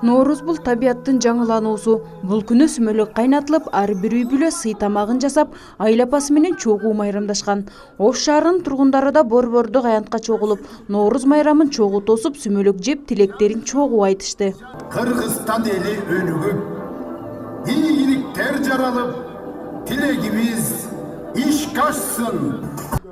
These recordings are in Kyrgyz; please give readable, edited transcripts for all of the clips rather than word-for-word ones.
Ноорус бул табияттын жаңылануусу. Бул күнү сүмөлөк кайнатылып, ар бир үй бүлө сый тамагын жасап, айлапасы менен чогуу майрамдашкан. Ош шаарынын тургундары да борбордук аянтка чогулуп, Ноорус майрамын чогуу тосуп, сүмөлөк жеп, тилектерин чогуу айтышты. Кыргызстан эли өнүгүп, ийгиликтер жаралып, тилегибиз ишке ашсын.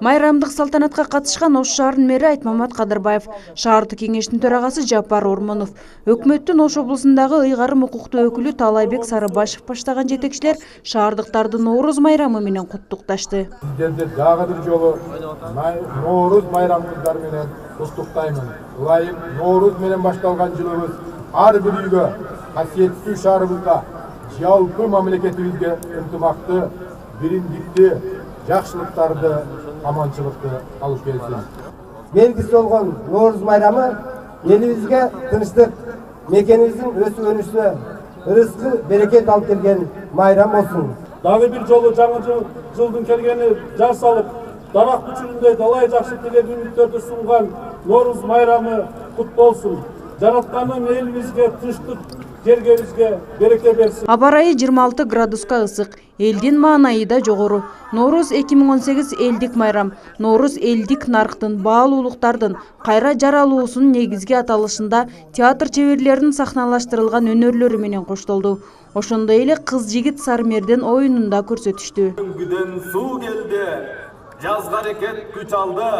Майрамдык салтанатка катышкан Ош шаарынын мэри Айтмамат Кадырбаев, шаардык кеңештин төрагасы Жапар Ормонов, өкмөттүн Ош облусундагы ыйгарым укуктуу өкүлү Талайбек Сарыбашев баштаган жетекчилер шаардыктарды Ноорус майрамы менен куттукташты. Сиздерди дагы бир жолу Ноорус майрамыңыздар менен куттуктаймын. Ылайык Ноорус менен башталган жылыбыз ар бир үйгө, касиеттүү шаарыбызга, жалпы мамлекетибизге ынтымакты, биримдикти, жакшылыктарды, аманчылыкты алып келсин. Белгisi болгон Ноорус майрамы элибизге тынчтык, мекенибиздин өсүп өнүшүнө ырыскы, берекет алып келген майрам болсун. Дагы бир жолу жаңы жылдын келгени жар салып, дарак күчүрүндөй далай жакшы тилек үмүттөрдү сунган Ноорус майрамы кут болсун. Жаратканын элибизге тынчтык, жергебизге береке берсин. Аба ырайы 26 градуска ысык, элдин маанайы да жогору. Ноорус 2018 элдик майрам. Ноорус элдик нарктын, баалуулуктардын, кайра жаралуусунун негизги аталышында театр чеберлеринин сахналаштырылган өнөрлөрү менен коштолду. Ошондой эле кыз-жигит Сармерден оюнун да көрсөтүштү. Күдөн суу келди, жазга аракет күч алды,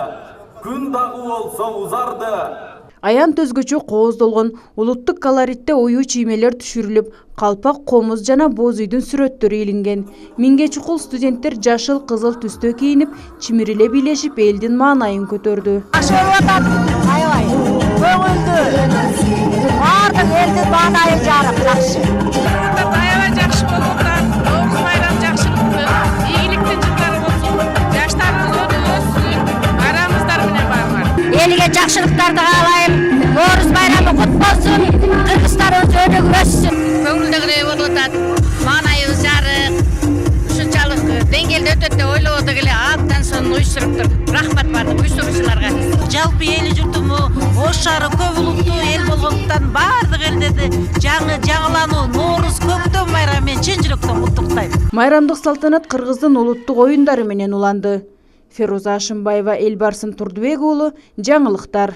күн дагы болсо узарды. Аянт өзгөчө кооздолгон, улуттук колоритте ою чиймелер түшүрүлүп, калпак, комуз жана боз үйдүн сүрөттөрү илинген. Миңге чукул студенттер жашыл, кызыл түстө кийинип, чимириле бийлешип, элдин маанайын көтөрдү. Аябай, көңүлдүү, бардык элдин маанайы жарык, жакшы. Аябай жакшы болгондон, Ноорус майрам жакшылыктын, ийгиликтин жылдары болсун, жаштарыбыз өссүн, арамыздар менен барган. Элге жакшылыктарды каалайм, Ноорус майрамы кут болсун, Кыргызстаныбыз өнүгүп өссүн. Көңүлдөгүдөй болуп атат, маанайыбыз жарык, ушунчалык деңгээлде өтөт деп ойлоп эле абдан сонун уюштуруптур. Рахмат бардык уюштуруучуларга. Жалпы эли журтуму Ош шаары көп улуттуу эл болгондуктан бардык элдерди жаңылануу Ноорус көктөм майрамы менен чын жүрөктөн куттуктайм. Майрамдык салтанат Кыргыздын улуттук оюндары менен уланды. Феруза Ашымбаева, Элбарсын Турдубек уулу, жаңылыктар.